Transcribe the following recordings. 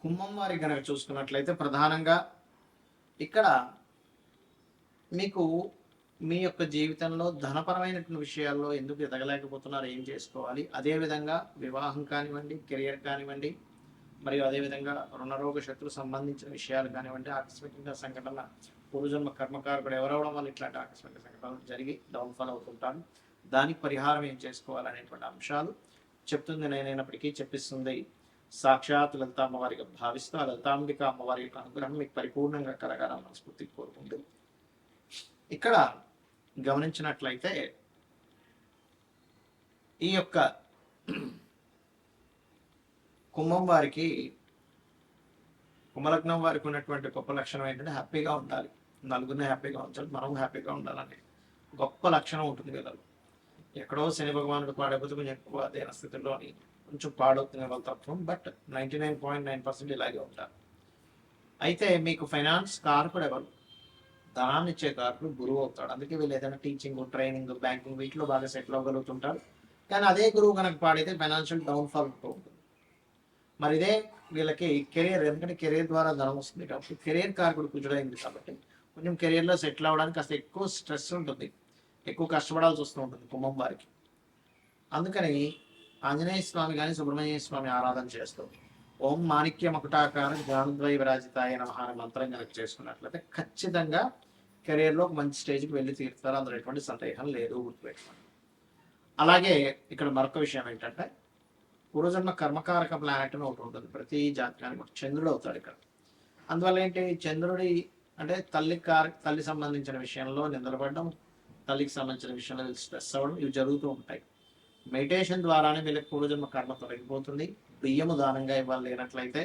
కుంభం వారి కనుక చూసుకున్నట్లయితే ప్రధానంగా ఇక్కడ మీకు మీ యొక్క జీవితంలో ధనపరమైనటువంటి విషయాల్లో ఎందుకు ఎదగలేకపోతున్నారు, ఏం చేసుకోవాలి, అదేవిధంగా వివాహం కానివ్వండి, కెరియర్ కానివ్వండి, మరియు అదేవిధంగా రుణరోగ శత్రు సంబంధించిన విషయాలు కానివ్వండి, ఆకస్మికంగా సంఘటన పూర్వజన్మ కర్మకారకుడు ఎవరవడం వల్ల ఇట్లాంటి ఆకస్మిక సంఘటనలు జరిగి డౌన్ఫాల్ అవుతుంటాను. దానికి పరిహారం ఏం చేసుకోవాలనేటువంటి అంశాలు చెప్తుంది నేనైనప్పటికీ చెప్పిస్తుంది సాక్షాత్ లలిత అమ్మవారిగా భావిస్తూ ఆ లలితాంబిక అమ్మవారి యొక్క అనుగ్రహం మీకు పరిపూర్ణంగా కలగాలని మనస్ఫూర్తిగా కోరుకుంటూ ఇక్కడ గమనించినట్లయితే ఈ యొక్క కుంభం వారికి, కుంభలగ్నం వారికి ఉన్నటువంటి గొప్ప లక్షణం ఏంటంటే హ్యాపీగా ఉండాలి, నలుగురిని హ్యాపీగా ఉంచాలి, మనం హ్యాపీగా ఉండాలని గొప్ప లక్షణం ఉంటుంది కదా. ఎక్కడో శని భగవానుడు పాడైపోతే కొంచెం ఎక్కువ దేన స్థితిలోని కొంచెం పాడవుతున్న వాళ్ళ తత్వం, బట్ 99.9% ఇలాగే ఉంటారు. అయితే మీకు ఫైనాన్స్ కారకుడు ఎవరు? ధనాన్ని ఇచ్చే కారకుడు గురువు అవుతాడు. అందుకే వీళ్ళు ఏదైనా టీచింగ్, ట్రైనింగ్, బ్యాంకింగ్ వీటిలో బాగా సెటిల్ అవ్వగలుగుతుంటారు. కానీ అదే గురువు కనుక పాడైతే ఫైనాన్షియల్ డౌన్ఫాల్ ఉంటుంది. మరి ఇదే వీళ్ళకి కెరీర్, ఎందుకంటే కెరీర్ ద్వారా ధనం వస్తుంది కాబట్టి కెరీర్ కారకుడు కుజుడైంది కాబట్టి కొంచెం కెరీర్లో సెటిల్ అవ్వడానికి కాస్త ఎక్కువ స్ట్రెస్ ఉంటుంది, ఎక్కువ కష్టపడాల్సి వస్తూ ఉంటుంది కుంభం వారికి. అందుకని ఆంజనేయ స్వామి కానీ సుబ్రహ్మణ్య స్వామి ఆరాధన చేస్తూ ఓం మాణిక్య మకుటాకార జ్ఞానద్వై విరాజితాయ నమః అనే మంత్రం కనుక చేసుకున్నట్లయితే ఖచ్చితంగా కెరీర్లో ఒక మంచి స్టేజ్కి వెళ్ళి తీరుతారు, అందులో ఎటువంటి సందేహం లేదు, గుర్తుపెట్టుకోండి. అలాగే ఇక్కడ మరొక విషయం ఏంటంటే పూర్వజన్మ కర్మకారక ప్లానెట్ అని ఒకటి ఉంటుంది ప్రతి జాతకానికి, ఒకటి చంద్రుడు అవుతాడు ఇక్కడ. అందువల్ల ఏంటి, చంద్రుడి అంటే తల్లి సంబంధించిన విషయంలో నిద్రపడడం, తల్లికి సంబంధించిన విషయంలో స్ట్రెస్ అవ్వడం ఇవి జరుగుతూ ఉంటాయి. మెడిటేషన్ ద్వారానే వీళ్ళకి పూర్వజన్మ కర్మ తొలగిపోతుంది. బియ్యము దానంగా ఇవ్వాలి లేనట్లయితే.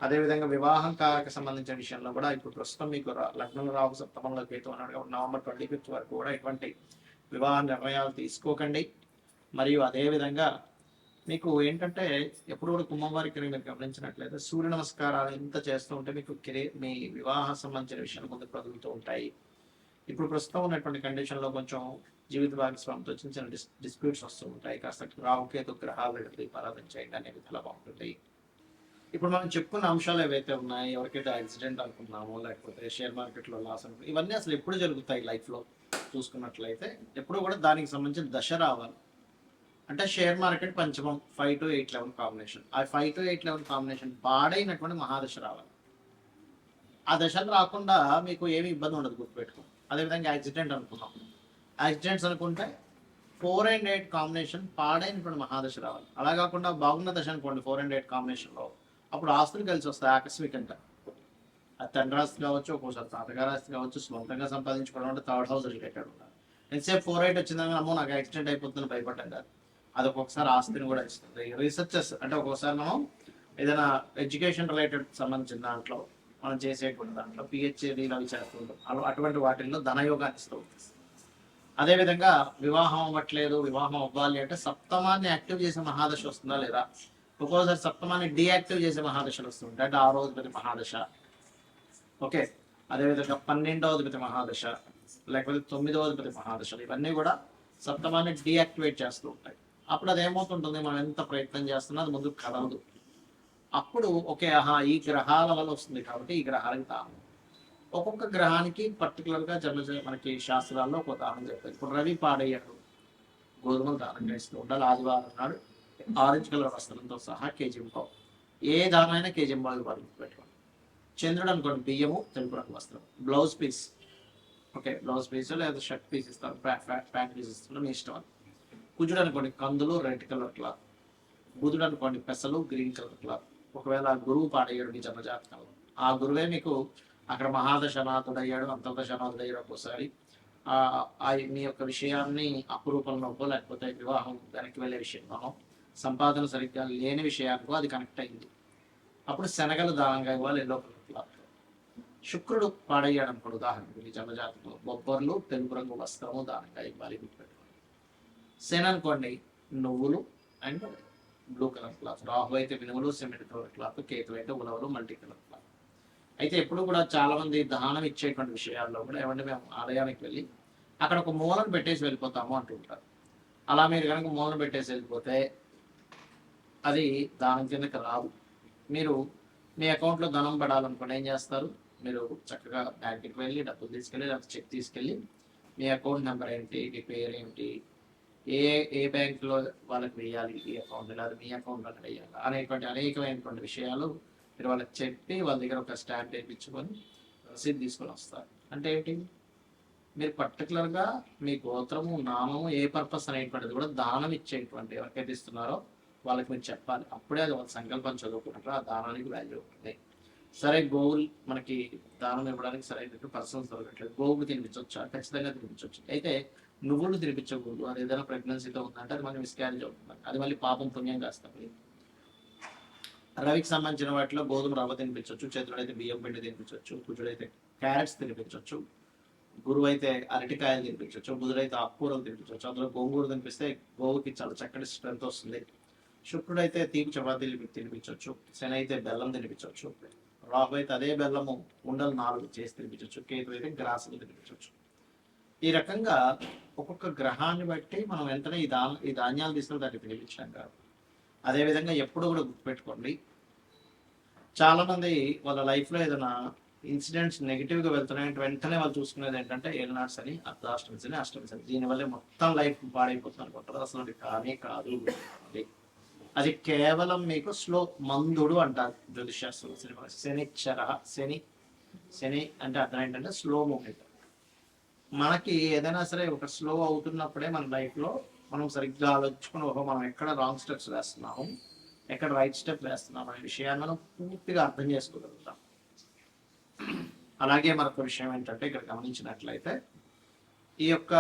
అదేవిధంగా వివాహం కారక సంబంధించిన విషయంలో కూడా ఇప్పుడు ప్రస్తుతం మీకు లగ్నంలో రాహు సప్తమంలో కేతు అన్నాడు, November 25th వరకు కూడా ఎటువంటి వివాహ నిర్ణయాలు తీసుకోకండి. మరియు అదేవిధంగా మీకు ఏంటంటే ఎప్పుడు కూడా కుంభం వారికి మీరు గమనించినట్లయితే సూర్య నమస్కారాలు ఎంత చేస్తూ ఉంటే మీకు మీ వివాహ సంబంధించిన విషయాలు ముందుకు కదులుతూ ఉంటాయి. ఇప్పుడు ప్రస్తుతం ఉన్నటువంటి కండిషన్లో కొంచెం జీవిత భాగస్వామితో చిన్న చిన్న డిస్ప్యూట్స్ వస్తూ ఉంటాయి. కాస్త రాహుకేతు గ్రహాలు దీపారాధన చేయండి అనే విధాలు బాగుంటుంది. ఇప్పుడు మనం చెప్పుకున్న అంశాలు ఏవైతే ఉన్నాయి, ఎవరికైతే యాక్సిడెంట్ అనుకున్నామో లేకపోతే షేర్ మార్కెట్లో లాస్ అనుకున్నాం, ఇవన్నీ అసలు ఎప్పుడు జరుగుతాయి లైఫ్లో చూసుకున్నట్లయితే ఎప్పుడు కూడా దానికి సంబంధించిన దశ రావాలి. అంటే షేర్ మార్కెట్ పంచమం 5 to 8 లెవెల్ కాంబినేషన్, ఆ 5 to 8 లెవెల్ కాంబినేషన్ పాడైనటువంటి మహాదశ రావాలి. ఆ దశలు రాకుండా మీకు ఏమి ఇబ్బంది ఉండదు, గుర్తుపెట్టుకో. అదేవిధంగా యాక్సిడెంట్ అనుకున్నాం, యాక్సిడెంట్స్ అనుకుంటే 4 and 8 కాంబినేషన్ పాడైనటువంటి మహాదశ రావాలి. అలా కాకుండా బాగున్న దశ అనుకోండి 4 and 8 కాంబినేషన్లో, అప్పుడు ఆస్తులు కలిసి వస్తాయి ఆకస్మికంగా. అది తండ్రి ఆస్తి కావచ్చు, ఒక్కోసారి తాతగారి ఆస్తి కావచ్చు, సొంతంగా సంపాదించుకోవడం అంటే థర్డ్ హౌస్ రిలేటెడ్ ఉండాలి. ఎంతసేపు 4-8 వచ్చిందని అమ్మో నాకు యాక్సిడెంట్ అయిపోతుందని భయపడ్డాం కాదు, అది ఒక్కొక్కసారి ఆస్తిని కూడా ఇస్తుంది. రీసెర్చెస్ అంటే ఒక్కోసారి మనం ఏదైనా ఎడ్యుకేషన్ రిలేటెడ్ సంబంధించిన దాంట్లో మనం చేసేటువంటి దాంట్లో పిహెచ్డీలు అవి చేస్తుంటాం, అటువంటి వాటిల్లో ధనయోగాన్ని ఇస్తూ ఉంటుంది. అదేవిధంగా వివాహం అవ్వట్లేదు, వివాహం అవ్వాలి అంటే సప్తమాన్ని యాక్టివ్ చేసే మహాదశ వస్తుందా లేదా, ఒక్కోసారి సప్తమాన్ని డీయాక్టివ్ చేసే మహాదశలు వస్తుంటాయి, అంటే 6వ అధిపతి మహాదశ. ఓకే, అదేవిధంగా 12వ అధిపతి మహాదశ, లేకపోతే 9వ అధిపతి మహాదశలు, ఇవన్నీ కూడా సప్తమాన్ని డీయాక్టివేట్ చేస్తూ ఉంటాయి. అప్పుడు అది ఏమవుతుంటుంది, మనం ఎంత ప్రయత్నం చేస్తున్నా అది ముందుకు కదలదు. అప్పుడు ఓకే ఆహా ఈ గ్రహాల వల్ల వస్తుంది కాబట్టి ఈ గ్రహాలకి దానం, ఒక్కొక్క గ్రహానికి పర్టికులర్గా మనకి శాస్త్రాల్లో ఒక దానం చెప్తారు. ఇప్పుడు రవి పాడయ్యాడు, గోధుమలు దానంగా ఇస్తూ ఉండాలి. ఆదివారం నాడు ఆరెంజ్ కలర్ వస్త్రంతో సహా కేజీంపావు, ఏ దానమైనా కేజీంపావు ఇవ్వాలి, పెట్టుకోండి. చంద్రుడు అనుకోండి బియ్యము, తెలుపు రంగు వస్త్రం, blouse piece, okay blouse piece లేదా షర్ట్ పీస్ ఇస్తారు, ప్యాంట్ పీస్ ఇస్తున్నారు, మీ ఇష్టం. కుజుడు అనుకోండి కందులు, రెడ్ కలర్ క్లాత్. బుధుడు అనుకోండి పెసలు, గ్రీన్ కలర్ క్లాత్. ఒకవేళ గురువు పాడయ్యాడు మీ జన్మజాతకంలో, ఆ గురువే మీకు అక్కడ మహాదశనాథుడయ్యాడు, అంతర్దశనాథుడయ్యాడు, ఒక్కోసారి మీ యొక్క విషయాన్ని అపురూపంలోకో లేకపోతే వివాహం వెనక్కి వెళ్ళే విషయంలోనో, సంపాదన సరిగ్గా లేని విషయానికో అది కనెక్ట్ అయింది, అప్పుడు శనగలు దానంగా ఇవ్వాలి ఎల్లో కలర్ క్లాత్. శుక్రుడు పాడయ్యాడు అనుకోండి ఉదాహరణకు మీ జన్మజాతకంలో, బొబ్బర్లు, తెలుపు రంగు వస్త్రము దానంగా ఇవ్వాలి, గుర్తుపెట్టుకోండి. శని అనుకోండి నువ్వులు and blue colour cloth, Rahu అయితే మినుములు, సిమెంట్ కలర్ క్లాత్, కేతు అయితే ఉలవలు, మల్టీ కలర్ క్లాత్. అయితే ఎప్పుడు కూడా చాలా మంది దానం ఇచ్చేటువంటి విషయాల్లో కూడా ఏమంటే మేము ఆలయానికి వెళ్ళి అక్కడ ఒక మూలను పెట్టేసి వెళ్ళిపోతాము అంటుంటారు. అలా మీరు కనుక మూలను పెట్టేసి వెళ్ళిపోతే అది దానం కిందకి రాదు. మీరు మీ అకౌంట్లో ధనం పడాలనుకోండి ఏం చేస్తారు, మీరు చక్కగా బ్యాంక్కి వెళ్ళి డబ్బులు తీసుకెళ్ళి లేకపోతే చెక్ తీసుకెళ్ళి మీ అకౌంట్ నెంబర్ ఏంటి, మీ పేరు ఏంటి, ఏ ఏ బ్యాంకులో వాళ్ళకి వేయాలి ఈ అకౌంట్, లేదా మీ అకౌంట్లో వేయాలి అనేటువంటి అనేకమైనటువంటి విషయాలు మీరు వాళ్ళకి చెప్పి వాళ్ళ దగ్గర ఒక స్టాంప్ వేయించుకొని రసీదు తీసుకొని వస్తారు. అంటే ఏంటి, మీరు పర్టికులర్గా మీ గోత్రము నామము ఏ పర్పస్ అనేటువంటిది కూడా దానం ఇచ్చేటువంటి ఎవరికైతే ఇస్తున్నారో వాళ్ళకి మీరు చెప్పాలి. అప్పుడే అది వాళ్ళ సంకల్పం చదువుకుంటారు, ఆ దానానికి వాల్యూ ఉంటుంది. సరే గోవులు మనకి దానం ఇవ్వడానికి సరైన పర్సన్స్ దొరకట్లేదు, గోవులు తినిపించవచ్చా? ఖచ్చితంగా తినిపించవచ్చు. అయితే నువ్వులు తినిపించకూడదు, అది ఏదైనా ప్రెగ్నెన్సీతో ఉందంటే అది మనకి మిస్క్యారేజ్ అవుతుంది, అది మళ్ళీ పాపం పుణ్యం కాస్తాం. రవికి సంబంధించిన వాటిలో గోధుమ రవ్వ తినిపించవచ్చు, చంద్రుడైతే బియ్యం పిండి తినిపించవచ్చు, కుజుడైతే క్యారెట్స్ తినిపించవచ్చు, గురువు అయితే అరటికాయలు తినిపించవచ్చు, బుధుడైతే ఆకుకూరలు తినిపించవచ్చు. అందులో గోంగూర తినిపిస్తే గోవుకి చాలా చక్కటి స్ట్రెంత్ వస్తుంది. శుక్రుడైతే తీపి చపాతీలు తినిపించవచ్చు, శని అయితే బెల్లం తినిపించవచ్చు, రాహు అయితే అదే బెల్లము ఉండలు 4 చేసి తినిపించవచ్చు, కేతు అయితే గ్రాసులు తినిపించవచ్చు. ఈ రకంగా ఒక్కొక్క గ్రహాన్ని బట్టి మనం వెంటనే ఈ ధాన్యాలు తీసుకుని దాన్ని తినిపించాం కాదు. అదేవిధంగా ఎప్పుడు కూడా గుర్తుపెట్టుకోండి, చాలామంది వాళ్ళ లైఫ్లో ఏదైనా ఇన్సిడెంట్స్ నెగిటివ్గా వెళ్తున్నాయంటే వెంటనే వాళ్ళు చూసుకునేది ఏంటంటే ఏలినాడ్స్ అని, అర్ధాష్టమిస్ అని, అష్టమిస్ అని, దీనివల్లే మొత్తం లైఫ్ పాడైపోతుంది అనుకుంటారు. అసలు అది కానీ కాదు. అది కేవలం మీకు స్లో మందుడు అంటారు జ్యోతిషాస్త్రంలో. శనిచ్చర, శని అంటే అర్థం ఏంటంటే స్లో మూమెంట్. మనకి ఏదైనా సరే ఒక స్లో అవుతున్నప్పుడే మన లైఫ్లో మనం సరిగ్గా ఆలోచించుకుని మనం ఎక్కడ రాంగ్ స్టెప్స్ వేస్తున్నాము, ఎక్కడ రైట్ స్టెప్ వేస్తున్నాం అనే విషయాన్ని మనం పూర్తిగా అర్థం చేసుకోగలుగుతాం. అలాగే మరొక విషయం ఏంటంటే ఇక్కడ గమనించినట్లయితే ఈ యొక్క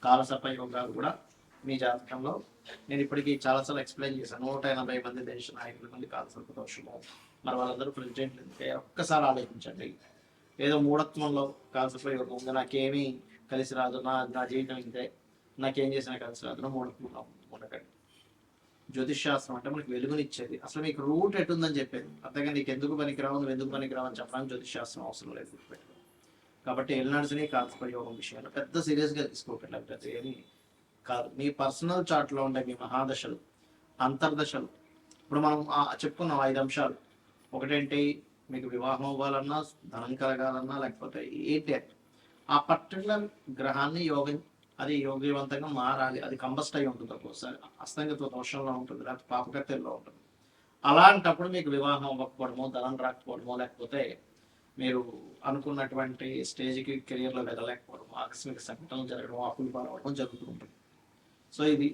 కాలసర్ప యోగాలు కూడా మీ జాతకంలో నేను ఇప్పటికీ చాలాసార్లు ఎక్స్ప్లెయిన్ చేశాను. 180 మంది దేశ నాయకుల మంది కాలసర్ప దోషము, మరి వాళ్ళందరూ ప్రెసిడెంట్లు. ఒక్కసారి ఆలోచించండి, ఏదో మూఢత్వంలో కాలసర్ప యోగం ఉంది, నాకేమీ కలిసి రాదు, నా జీవితం ఇంతే, నాకేం చేసినా కలిసి రాదు, మూఢత్వంలో ఉండకండి. జ్యోతిష్ శాస్త్రం అంటే మనకి వెలుగునిచ్చేది, అసలు మీకు రూట్ ఎటుందని చెప్పేది. అంతేగా నీకు ఎందుకు పనికిరావు, నువ్వు ఎందుకు పనికిరావు అని చెప్పడానికి జ్యోతిష్ శాస్త్రం అవసరం లేదు, గుర్తుపెట్టుకో. కాబట్టి ఎల్నాడ్స్ని కాలసర్ప యోగం విషయాలు పెద్ద సీరియస్గా తీసుకోవట్లేదు, ఏమి కాదు. మీ పర్సనల్ చార్ట్లో ఉండే మీ మహాదశలు, అంతర్దశలు, ఇప్పుడు మనం చెప్పుకున్నాం 5 అంశాలు. ఒకటేంటి, మీకు వివాహం అవ్వాలన్నా, ధనం కలగాలన్నా, లేకపోతే ఏంటి ఆ పర్టికులర్ గ్రహాన్ని అది యోగ్యవంతంగా మారాలి, అది కంబస్ట్ అయి ఉంటుంది, ఒక్కోసారి అస్తంగత్వ దోషంలో ఉంటుంది, లేకపోతే పాపకత్తెల్లో ఉంటుంది. అలాంటప్పుడు మీకు వివాహం అవ్వకపోవడమో, ధనం రాకపోవడమో, లేకపోతే మీరు అనుకున్నటువంటి స్టేజ్కి కెరియర్లో వెళ్ళలేకపోవడము, ఆకస్మిక సంఘటనలు జరగడం, అప్పులు పాలవడం జరుగుతూ ఉంటుంది. సో ఇది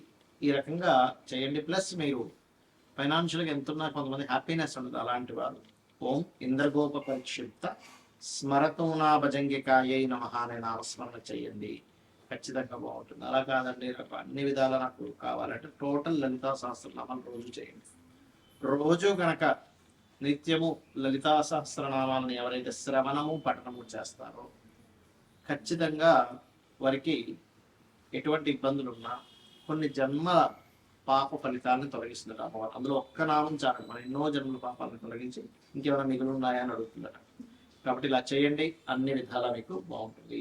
ఈ రకంగా చేయండి. ప్లస్ మీరు ఫైనాన్షియల్గా ఎంతున్నా కొంతమంది హ్యాపీనెస్ ఉండదు, అలాంటి వారు ఓం ఇంద్రగోప పరిక్షిప్త స్మరతోనా భజంగికాయై నమః అనే నామస్మరణ చేయండి, ఖచ్చితంగా బాగుంటుంది. అలా కాదండి నాకు అన్ని విధాలా నాకు కావాలంటే టోటల్ లలితా సహస్రనామాలు రోజు చేయండి. రోజు కనుక నిత్యము లలితా సహస్రనామాలను ఎవరైతే శ్రవణము పఠనము చేస్తారో ఖచ్చితంగా వారికి ఎటువంటి ఇబ్బందులు ఉన్నా కొన్ని జన్మల పాప ఫలితాలను తొలగిస్తున్నారు అమ్మవారు. అందులో ఒక్క నామం చాలు మనం ఎన్నో జన్మల పాపాలను తొలగించి ఇంకేమైనా మిగులు ఉన్నాయా అని అడుగుతుందట. కాబట్టి ఇలా చేయండి, అన్ని విధాలా మీకు బాగుంటుంది.